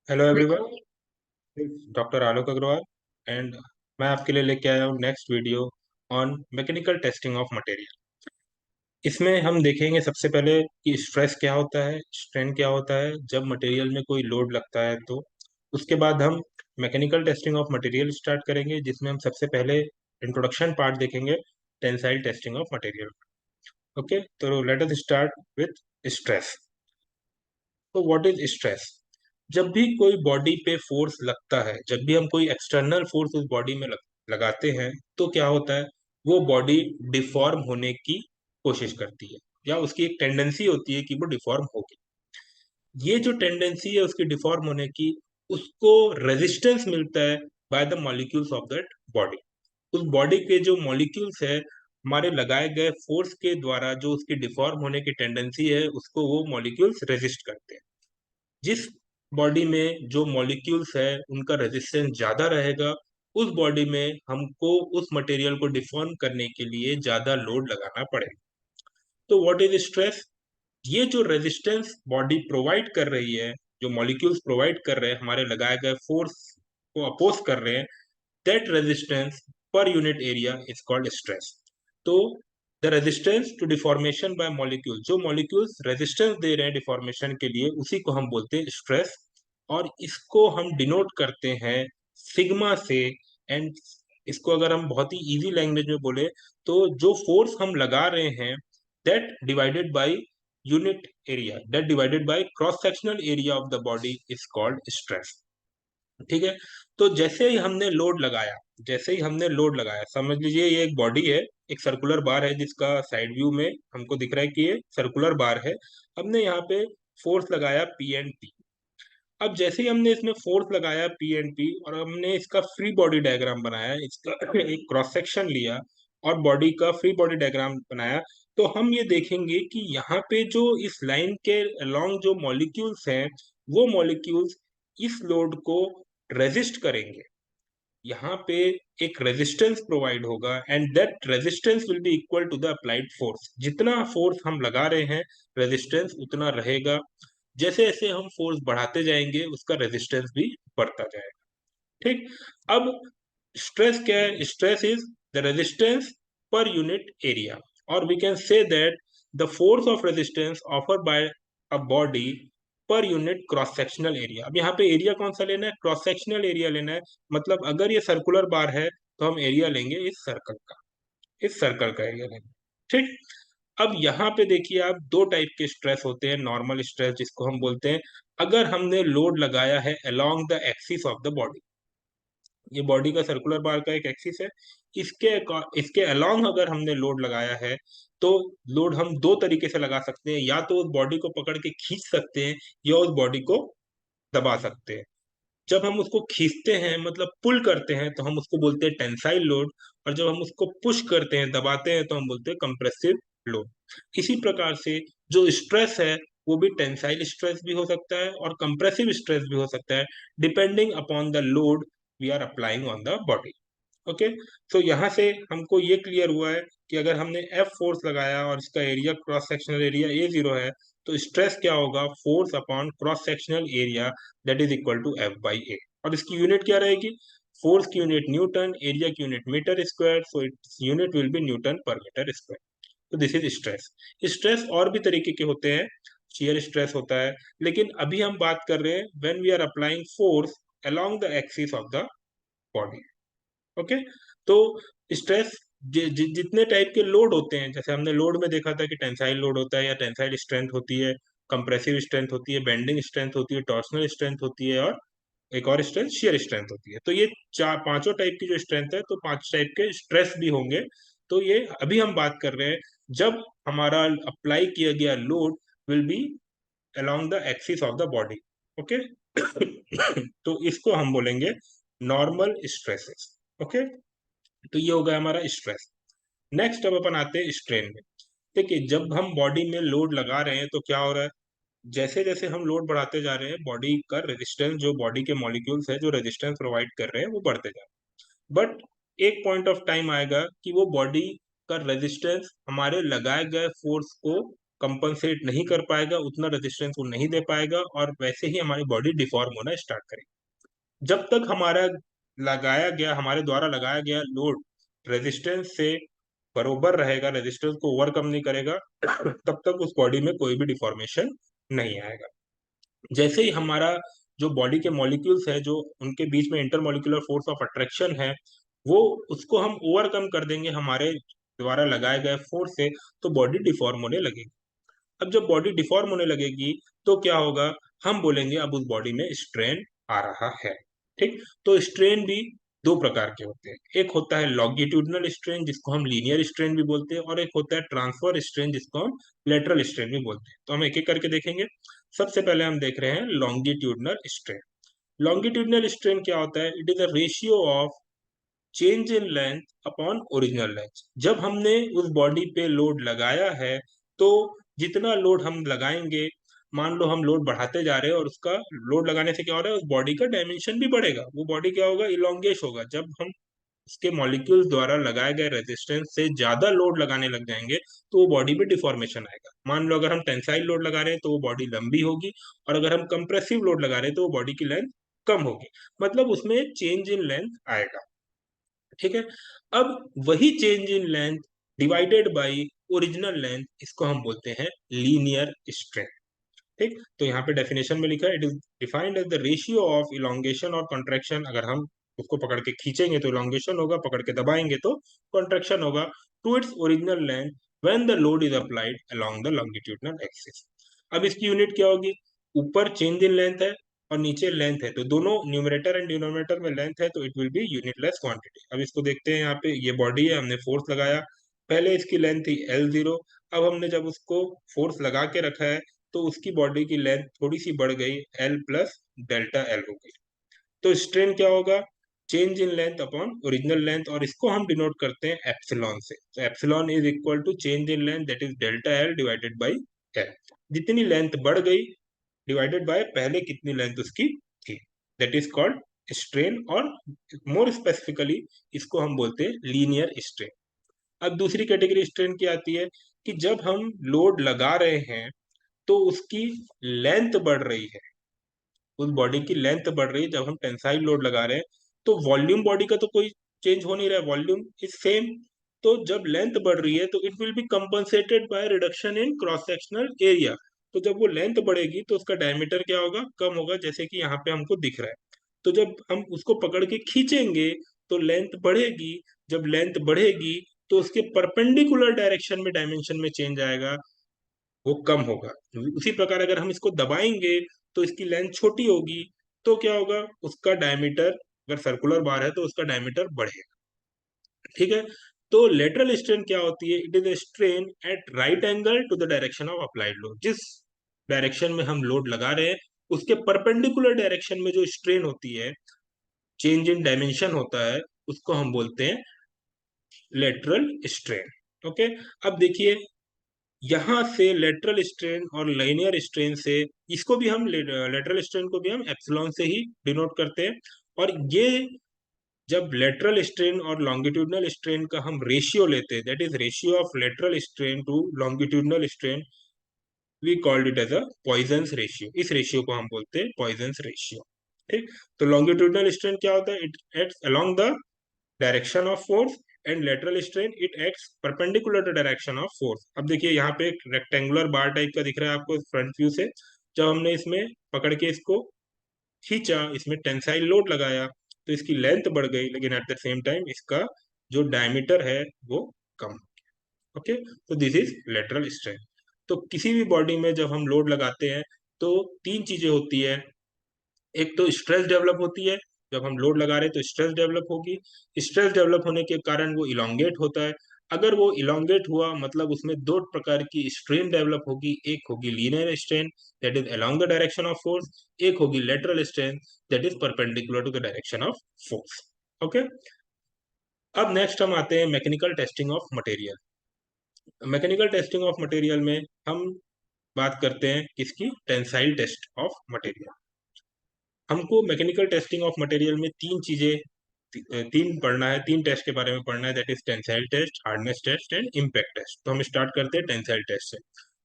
Hello everyone, doctor Alok Agarwal and मैं आपके लिए लेके आया हूँ next video on mechanical testing of material. इसमें हम देखेंगे सबसे पहले कि स्ट्रेस क्या होता है, स्ट्रेन क्या होता है जब मटेरियल में कोई लोड लगता है। तो उसके बाद हम mechanical testing of material start करेंगे, जिसमें हम सबसे पहले इंट्रोडक्शन पार्ट देखेंगे, tensile testing of material. Okay, तो let us start with stress. तो व्हाट इज स्ट्रेस? जब भी कोई बॉडी पे फोर्स लगता है, जब भी हम कोई एक्सटर्नल फोर्स उस बॉडी में लगाते हैं, तो क्या होता है, वो बॉडी डिफॉर्म होने की कोशिश करती है, या उसकी एक टेंडेंसी होती है कि वो डिफॉर्म होगी। ये जो टेंडेंसी है उसकी डिफॉर्म होने की, उसको रेजिस्टेंस मिलता है by the molecules of that body. उस बॉडी के जो मॉलिक्यूल्स है, हमारे लगाए गए फोर्स के द्वारा जो उसकी डिफॉर्म होने की टेंडेंसी है, उसको वो मॉलिक्यूल्स रेजिस्ट करते हैं। जिस बॉडी में जो मॉलिक्यूल्स है उनका रेजिस्टेंस ज्यादा रहेगा, उस बॉडी में हमको उस मटेरियल को डिफॉर्म करने के लिए ज्यादा लोड लगाना पड़ेगा। तो व्हाट इज स्ट्रेस? ये जो रेजिस्टेंस बॉडी प्रोवाइड कर रही है, जो मॉलिक्यूल्स प्रोवाइड कर रहे हैं, हमारे लगाए गए फोर्स को अपोज कर रहे हैं, that resistance per unit area is called stress. तो the resistance to deformation by molecule, जो मॉलिक्यूल्स रेजिस्टेंस दे रहे हैं डिफॉर्मेशन के लिए, उसी को हम बोलते हैं स्ट्रेस। और इसको हम डिनोट करते हैं सिग्मा से। एंड इसको अगर हम बहुत ही इजी लैंग्वेज में बोले, तो जो फोर्स हम लगा रहे हैं, that divided by unit area, that divided by cross sectional area of the body is called stress. ठीक है। तो जैसे ही हमने लोड लगाया, जैसे ही हमने लोड लगाया, समझ लीजिए ये एक बॉडी है, एक सर्कुलर बार है, जिसका साइड व्यू में हमको दिख रहा है कि ये सर्कुलर बार है। हमने यहाँ पे फोर्स लगाया पी एंड पी। अब जैसे ही हमने इसमें फोर्स लगाया पी एंड पी, और हमने इसका फ्री बॉडी डायग्राम बनाया, इसका एक क्रॉस सेक्शन लिया और बॉडी का फ्री बॉडी डायग्राम बनाया, तो हम ये देखेंगे कि यहाँ पे जो इस लाइन के अलोंग जो मॉलिक्यूल्स हैं, वो मॉलिक्यूल्स इस लोड को रेजिस्ट करेंगे। यहाँ पे एक रेजिस्टेंस प्रोवाइड होगा, and that resistance will be equal to the applied force. जितना फोर्स हम लगा रहे हैं, रेजिस्टेंस उतना रहेगा। जैसे जैसे हम फोर्स बढ़ाते जाएंगे, उसका रेजिस्टेंस भी बढ़ता जाएगा। ठीक। अब स्ट्रेस क्या है? Stress is the resistance per unit area, और we can say that the force of resistance offered by a body per unit cross sectional area. अब यहाँ पे एरिया कौन सा लेना है? क्रॉस सेक्शनल एरिया लेना है। मतलब अगर ये सर्कुलर बार है, तो हम एरिया लेंगे इस सर्कल का, इस सर्कल का एरिया लेंगे। ठीक। अब यहाँ पे देखिए आप, दो टाइप के स्ट्रेस होते हैं। नॉर्मल स्ट्रेस जिसको हम बोलते हैं, अगर हमने लोड लगाया है along the axis of the body, ये बॉडी का सर्कुलर बार का एक एक्सिस है, इसके इसके अलोंग अगर हमने लोड लगाया है, तो लोड हम दो तरीके से लगा सकते हैं। या तो उस बॉडी को पकड़ के खींच सकते हैं, या उस बॉडी को दबा सकते हैं। जब हम उसको खींचते हैं, मतलब पुल करते हैं, तो हम उसको बोलते हैं टेंसाइल लोड। और जब हम उसको पुश करते हैं, दबाते हैं, तो हम बोलते हैं कंप्रेसिव लोड। इसी प्रकार से जो स्ट्रेस है, वो भी टेंसाइल स्ट्रेस भी हो सकता है और कंप्रेसिव स्ट्रेस भी हो सकता है, depending upon the load we are applying on the body. Okay. तो यहाँ से हमको ये क्लियर हुआ है कि अगर हमने एफ फोर्स लगाया और इसका area, cross sectional area A0 है, तो स्ट्रेस क्या होगा? Force upon cross sectional area, that is equal to F by A। और इसकी यूनिट क्या रहेगी? फोर्स की यूनिट न्यूटन, एरिया की unit metre square, so its unit will be newton per metre square. तो दिस इज स्ट्रेस। स्ट्रेस और भी तरीके के होते हैं, शियर स्ट्रेस होता है, लेकिन अभी हम बात कर रहे हैं when we are applying force along the axis of the body. Okay. तो स्ट्रेस, जितने टाइप के लोड होते हैं, जैसे हमने लोड में देखा था कि टेंसाइल लोड होता है, या टेंसाइल स्ट्रेंथ होती है, कंप्रेसिव स्ट्रेंथ होती है, बेंडिंग स्ट्रेंथ होती है, टॉर्सनल स्ट्रेंथ होती है, और एक और स्ट्रेंथ शियर स्ट्रेंथ होती है। तो ये चार पांचों टाइप की जो स्ट्रेंथ है, तो पांच टाइप के स्ट्रेस भी होंगे। तो ये अभी हम बात कर रहे हैं जब हमारा अप्लाई किया गया load will be along the axis of the body. Okay. तो इसको हम बोलेंगे नॉर्मल स्ट्रेसेस। ओके। तो ये हो गया हमारा स्ट्रेस। नेक्स्ट अब अपन आते हैं स्ट्रेन में। देखिए, जब हम बॉडी में लोड लगा रहे हैं, तो क्या हो रहा है? जैसे जैसे हम लोड बढ़ाते जा रहे हैं, बॉडी का रेजिस्टेंस, जो बॉडी के मॉलिक्यूल्स है जो रेजिस्टेंस प्रोवाइड कर रहे हैं, वो बढ़ते जा रहे हैं। बट एक पॉइंट ऑफ टाइम आएगा कि वो बॉडी का रेजिस्टेंस हमारे लगाए गए फोर्स को कंपनसेट नहीं कर पाएगा, उतना रेजिस्टेंस वो नहीं दे पाएगा, और वैसे ही हमारी बॉडी डिफॉर्म होना स्टार्ट करेगी। जब तक हमारे द्वारा लगाया गया लोड रेजिस्टेंस से बरोबर रहेगा, रेजिस्टेंस को ओवरकम नहीं करेगा, तब तक उस बॉडी में कोई भी डिफॉर्मेशन नहीं आएगा। जैसे ही हमारा जो बॉडी के मॉलिक्यूल्स है, जो उनके बीच में इंटरमॉलिक्यूलर फोर्स ऑफ अट्रैक्शन है, वो उसको हम ओवरकम कर देंगे हमारे द्वारा लगाए गए फोर्स से, तो बॉडी डिफॉर्म होने लगेगी। अब जब बॉडी डिफॉर्म होने लगेगी तो क्या होगा, हम बोलेंगे अब उस बॉडी में स्ट्रेन आ रहा है। ठीक, तो स्ट्रेन भी दो प्रकार के होते हैं। एक होता है लॉन्गिट्यूडनल स्ट्रेन, जिसको हम लीनियर स्ट्रेन भी बोलते हैं, और एक होता है ट्रांसफर स्ट्रेन, जिसको हम लेटरल स्ट्रेन भी बोलते हैं। तो हम एक एक करके देखेंगे। सबसे पहले हम देख रहे हैं लॉन्गिट्यूडनल स्ट्रेन। लॉन्गिट्यूडनल स्ट्रेन क्या होता है? It is a ratio of change in length upon original length. जब हमने उस बॉडी पे लोड लगाया है, तो जितना लोड हम लगाएंगे, मान लो हम लोड बढ़ाते जा रहे हैं, और उसका लोड लगाने से क्या हो रहा है, उस बॉडी का डायमेंशन भी बढ़ेगा। वो बॉडी क्या होगा, इलोंगेट होगा। जब हम उसके मॉलिक्यूल्स द्वारा लगाए गए रेजिस्टेंस से ज्यादा लोड लगाने लग जाएंगे, तो वो बॉडी में डिफॉर्मेशन आएगा। मान लो अगर हम टेंसाइल लोड लगा रहे हैं तो वो बॉडी लंबी होगी, और अगर हम कंप्रेसिव लोड लगा रहे हैं तो वो बॉडी की लेंथ कम होगी। मतलब उसमें चेंज इन लेंथ आएगा। ठीक है, अब वही change in length divided by original length, इसको हम बोलते हैं लीनियर स्ट्रेन। ठीक, तो यहाँ पे डेफिनेशन में लिखा है, it is defined as the ratio of elongation और कॉन्ट्रैक्शन। अगर हम उसको पकड़ के खींचेंगे तो इलोंगेशन होगा, पकड़ के दबाएंगे तो कॉन्ट्रैक्शन होगा, to its original length when the load is applied along the longitudinal axis. अब इसकी यूनिट क्या होगी? ऊपर चेंज इन लेंथ है और नीचे लेंथ है, तो दोनों न्यूमरेटर एंड डिनोमिनेटर में लेंथ है, तो it will be unitless quantity. अब इसको देखते हैं, यहाँ पे ये बॉडी है, हमने फोर्स लगाया, पहले इसकी लेंथ थी L0। अब हमने जब उसको फोर्स लगा के रखा है, तो उसकी बॉडी की लेंथ थोड़ी सी बढ़ गई, L प्लस डेल्टा L हो गई। तो स्ट्रेन क्या होगा? Change in length upon original length, और इसको हम डिनोट करते हैं एप्सिलॉन से। तो epsilon is equal to change in length, that is delta L divided by L। जितनी लेंथ बढ़ गई डिवाइडेड बाय पहले कितनी लेंथ उसकी थी, दैट इज कॉल्ड स्ट्रेन। और मोर स्पेसिफिकली इसको हम बोलते हैं लीनियर स्ट्रेन। अब दूसरी कैटेगरी स्ट्रेन की आती है कि जब हम लोड लगा रहे हैं तो उसकी लेंथ बढ़ रही है, उस बॉडी की लेंथ बढ़ रही है। जब हम टेंसाइल लोड लगा रहे हैं तो वॉल्यूम बॉडी का तो कोई चेंज हो नहीं रहा है, वॉल्यूम इज सेम। तो जब लेंथ बढ़ रही है तो it will be compensated by reduction in cross sectional area. तो जब वो लेंथ बढ़ेगी तो उसका डायमीटर क्या होगा, कम होगा, जैसे कि यहाँ पे हमको दिख रहा है। तो जब हम उसको पकड़ के खींचेंगे तो लेंथ बढ़ेगी। जब लेंथ बढ़ेगी तो उसके परपेंडिकुलर डायरेक्शन में डायमेंशन में चेंज आएगा, वो कम होगा। उसी प्रकार अगर हम इसको दबाएंगे तो इसकी लेंथ छोटी होगी, तो क्या होगा, उसका डायमीटर, अगर सर्कुलर बार है तो उसका डायमीटर बढ़ेगा। ठीक है, तो लेटरल स्ट्रेन क्या होती है? It is a strain at right angle to the direction of applied load. जिस डायरेक्शन में हम लोड लगा रहे हैं उसके परपेंडिकुलर डायरेक्शन में जो स्ट्रेन होती है, चेंज इन डायमेंशन होता है, उसको हम बोलते हैं लेटरल स्ट्रेन। ओके, अब देखिए, यहां से लेटरल स्ट्रेन और लाइनियर स्ट्रेन से, इसको भी हम लेटरल स्ट्रेन को भी हम एप्सिलॉन से ही डिनोट करते हैं। और ये जब लेटरल स्ट्रेन और लॉन्गिट्यूडनल स्ट्रेन का हम रेशियो लेते हैं, that is ratio of lateral strain to longitudinal strain, we called it as a poisons ratio. इस रेशियो को हम बोलते हैं पॉइजन्स रेशियो। ठीक, तो लॉन्गिट्यूडनल स्ट्रेन क्या होता है? It acts along the direction of force, and lateral strain it acts perpendicular to direction of force. अब देखिए, यहाँ पे एक रेक्टेंगुलर बार टाइप का दिख रहा है आपको फ्रंट व्यू से। जब हमने इसमें पकड़ के इसको खींचा, इसमें टेंसाइल लोड लगाया, तो इसकी लेंथ बढ़ गई, लेकिन एट द सेम टाइम इसका जो डायमीटर है वो कम। ओके, तो दिस इज लेटरल स्ट्रेन। तो किसी भी बॉडी में जब हम लोड लगाते हैं तो तीन चीजें होती है। एक तो स्ट्रेस डेवलप होती है, जब हम लोड लगा रहे हैं तो स्ट्रेस डेवलप होगी। स्ट्रेस डेवलप होने के कारण वो इलोंगेट होता है। अगर वो इलोंगेट हुआ मतलब उसमें दो प्रकार की स्ट्रेन डेवलप होगी, एक होगी linear strain, that is along the direction of force, एक होगी lateral strain, that is perpendicular to the direction of force. Okay, अब नेक्स्ट हम आते हैं mechanical testing of material. Mechanical testing of material में हम बात करते हैं किसकी? Tensile test of material. हमको मैकेनिकल टेस्टिंग ऑफ मटेरियल में तीन पढ़ना है, तीन टेस्ट के बारे में पढ़ना है, that is tensile test, hardness test and impact test. तो हम स्टार्ट करते हैं टेंसाइल टेस्ट से।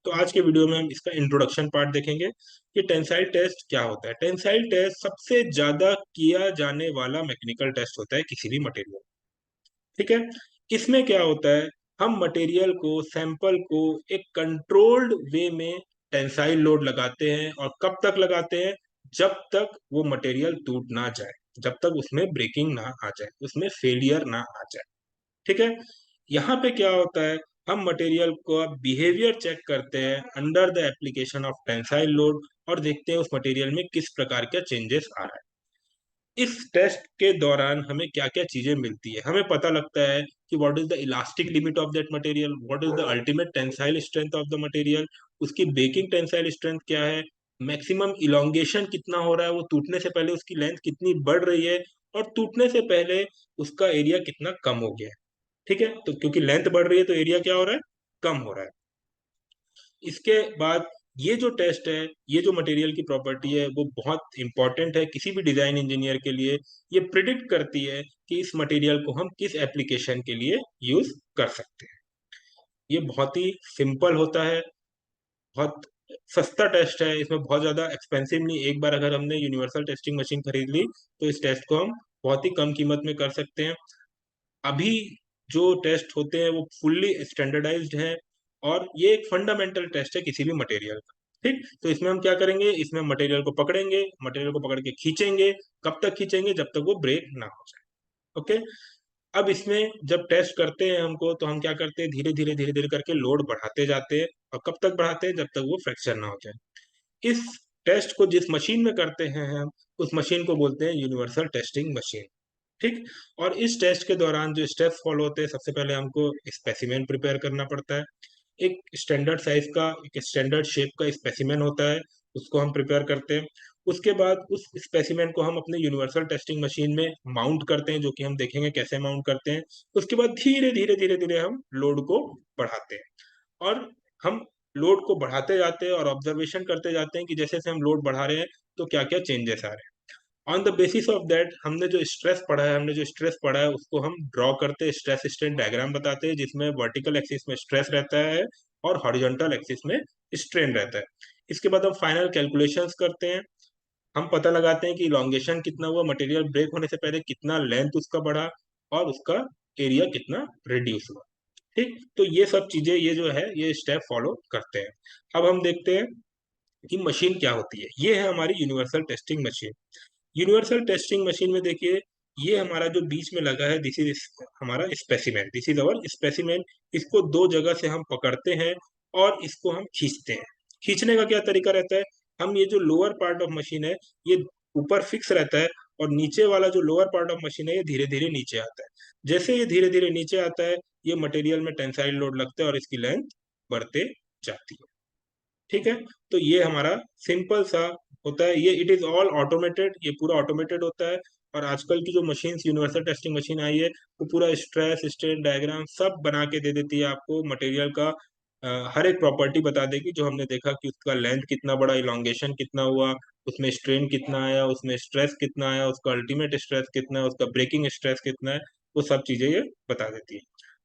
तो आज के वीडियो में हम इसका इंट्रोडक्शन पार्ट देखेंगे कि टेंसाइल टेस्ट क्या होता है। टेंसाइल टेस्ट सबसे ज्यादा किया जाने वाला मैकेनिकल टेस्ट होता है किसी भी मटेरियल। ठीक है। इसमें क्या होता है, हम मटेरियल को, सैंपल को एक कंट्रोल्ड वे में टेंसाइल लोड लगाते हैं, और कब तक लगाते हैं, जब तक वो मटेरियल टूट ना जाए, जब तक उसमें ब्रेकिंग ना आ जाए, उसमें फेलियर ना आ जाए। ठीक है। यहाँ पे क्या होता है, हम मटेरियल को बिहेवियर चेक करते हैं under the application of tensile load, और देखते हैं उस मटेरियल में किस प्रकार का चेंजेस आ रहा है। इस टेस्ट के दौरान हमें क्या क्या चीजें मिलती है, हमें पता लगता है कि what is the elastic limit of that material, what is the ultimate tensile strength of the material, उसकी बेकिंग टेंसाइल स्ट्रेंथ क्या है, मैक्सिमम इलोंगेशन कितना हो रहा है, वो टूटने से पहले उसकी लेंथ कितनी बढ़ रही है, और टूटने से पहले उसका एरिया कितना कम हो गया है। ठीक है। तो क्योंकि लेंथ बढ़ रही है तो एरिया क्या हो रहा है, कम हो रहा है। इसके बाद ये जो टेस्ट है, ये जो मटेरियल की प्रॉपर्टी है, वो बहुत इंपॉर्टेंट है किसी भी डिजाइन इंजीनियर के लिए। ये प्रिडिक्ट करती है कि इस मटेरियल को हम किस एप्लीकेशन के लिए यूज कर सकते हैं। ये बहुत ही सिंपल होता है, बहुत सस्ता टेस्ट है, इसमें बहुत ज्यादा एक्सपेंसिव नहीं। एक बार अगर हमने यूनिवर्सल टेस्टिंग मशीन खरीद ली तो इस टेस्ट को हम बहुत ही कम कीमत में कर सकते हैं। अभी जो टेस्ट होते हैं वो फुल्ली स्टैंडर्डाइज्ड है, और ये एक फंडामेंटल टेस्ट है किसी भी मटेरियल का। ठीक। तो इसमें हम क्या करेंगे, इसमें मटेरियल को पकड़ेंगे, मटेरियल को पकड़ के खींचेंगे। कब तक खींचेंगे, जब तक वो ब्रेक ना हो जाए। ओके। अब इसमें जब टेस्ट करते हैं हमको, तो हम क्या करते हैं, धीरे धीरे धीरे धीरे करके लोड बढ़ाते जाते हैं, और कब तक बढ़ाते हैं, जब तक वो फ्रैक्चर ना हो जाए। इस टेस्ट को जिस मशीन में करते हैं हम, उस मशीन को बोलते हैं यूनिवर्सल टेस्टिंग मशीन। ठीक। और इस टेस्ट के दौरान जो स्टेप्स फॉलो होते हैं, सबसे पहले हमको स्पेसिमेन प्रिपेयर करना पड़ता है। एक स्टैंडर्ड साइज का, एक स्टैंडर्ड शेप का स्पेसिमेन होता है, उसको हम प्रिपेयर करते हैं। उसके बाद उस स्पेसिमेन को हम अपने यूनिवर्सल टेस्टिंग मशीन में माउंट करते हैं, जो कि हम देखेंगे कैसे माउंट करते हैं। उसके बाद धीरे धीरे धीरे धीरे हम लोड को बढ़ाते हैं, और हम लोड को बढ़ाते जाते हैं और ऑब्जर्वेशन करते जाते हैं कि जैसे जैसे हम लोड बढ़ा रहे हैं तो क्या क्या चेंजेस आ रहे हैं। On the basis of that हमने जो स्ट्रेस पढ़ा है उसको हम ड्रॉ करते हैं, स्ट्रेस स्ट्रेन डायग्राम बताते हैं, जिसमें वर्टिकल एक्सिस में स्ट्रेस रहता है और हॉरिजॉन्टल एक्सिस में स्ट्रेन रहता है। इसके बाद हम फाइनल कैलकुलेशंस करते हैं। हम पता लगाते हैं कि इलोंगेशन कितना हुआ, मटेरियल ब्रेक होने से पहले कितना लेंथ उसका बढ़ा, और उसका एरिया कितना रिड्यूस हुआ। ठीक। तो ये सब चीजें, ये जो है, ये स्टेप फॉलो करते हैं। अब हम देखते हैं कि मशीन क्या होती है। ये है हमारी universal testing machine. Universal testing machine में देखिए, ये हमारा जो बीच में लगा है, दिस इज हमारा specimen, this is our specimen. इसको दो जगह से हम पकड़ते हैं और इसको हम खींचते हैं। खींचने का क्या तरीका रहता है, हम ये जो लोअर पार्ट ऑफ मशीन है, ये ऊपर फिक्स रहता है, और नीचे वाला जो लोअर पार्ट ऑफ मशीन है, ये धीरे धीरे नीचे आता है। जैसे ये धीरे धीरे नीचे आता है, ये मटेरियल में टेंसाइल लोड लगता है और इसकी लेंथ बढ़ते जाती है। ठीक है। तो ये हमारा सिंपल सा होता है, ये इट इज ऑल ऑटोमेटेड, ये पूरा ऑटोमेटेड होता है। और आजकल की जो मशीन, यूनिवर्सल टेस्टिंग मशीन आई है, वो पूरा स्ट्रेस स्ट्रेन डायग्राम सब बना के दे देती है आपको। मटेरियल का हर एक प्रॉपर्टी बता देगी, जो हमने देखा कि उसका लेंथ कितना बड़ा, इलोंगेशन कितना हुआ, उसमें स्ट्रेन कितना आया, उसमें स्ट्रेस कितना आया, उसका अल्टीमेट स्ट्रेस कितना है, उसका ब्रेकिंग स्ट्रेस कितना है, वो सब चीजें ये बता देती है।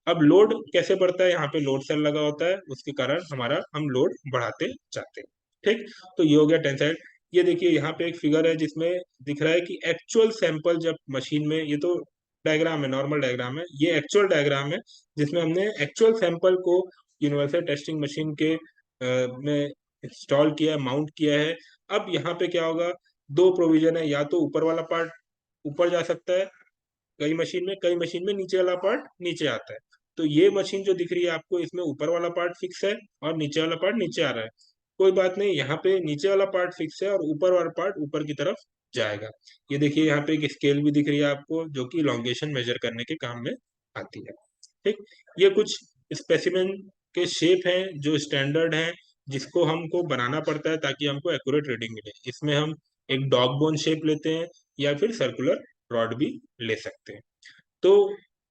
अब लोड कैसे बढ़ता है, यहाँ पे लोड सेल लगा होता है, उसके कारण हमारा हम लोड बढ़ाते जाते हैं। ठीक। तो ये हो गया टेंसाइल। ये देखिए, यहाँ पे एक फिगर है जिसमें दिख रहा है कि एक्चुअल सैंपल जब मशीन में, ये तो डायग्राम है, नॉर्मल डायग्राम है, ये एक्चुअल डायग्राम है जिसमें हमने एक्चुअल सैंपल को यूनिवर्सल टेस्टिंग मशीन के में इंस्टॉल किया है, माउंट किया है। अब यहाँ पे क्या होगा, दो प्रोविजन है, या तो ऊपर वाला पार्ट ऊपर जा सकता है कई मशीन में नीचे वाला पार्ट नीचे आता है। तो ये मशीन जो दिख रही है आपको, इसमें ऊपर वाला पार्ट फिक्स है और नीचे वाला पार्ट नीचे आ रहा है। कोई बात नहीं, यहाँ पे नीचे वाला पार्ट फिक्स है और ऊपर वाला पार्ट ऊपर की तरफ जाएगा। ये देखिए, यहाँ पे एक स्केल भी दिख रही है आपको, जो कि लॉन्गेशन मेजर करने के काम में आती है। ठीक। ये कुछ स्पेसिमेन के शेप हैं जो स्टैंडर्ड हैं, जिसको हमको बनाना पड़ता है ताकि हमको एक्यूरेट रीडिंग मिले। इसमें हम एक डॉग बोन शेप लेते हैं, या फिर सर्कुलर रॉड भी ले सकते हैं। तो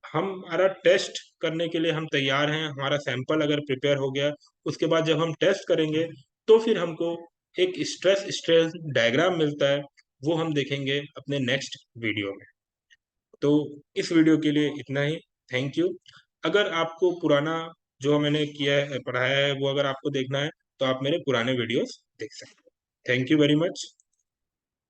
हमारा टेस्ट करने के लिए हम तैयार हैं, हमारा सैंपल अगर प्रिपेयर हो गया, उसके बाद जब हम टेस्ट करेंगे, तो फिर हमको एक स्ट्रेस स्ट्रेन डायग्राम मिलता है, वो हम देखेंगे अपने नेक्स्ट वीडियो में। तो इस वीडियो के लिए इतना ही। Thank you. अगर आपको पुराना जो मैंने किया है, पढ़ाया है, वो अगर आपको देखना है तो आप मेरे पुराने वीडियोस देख सकते हैं। Thank you very much.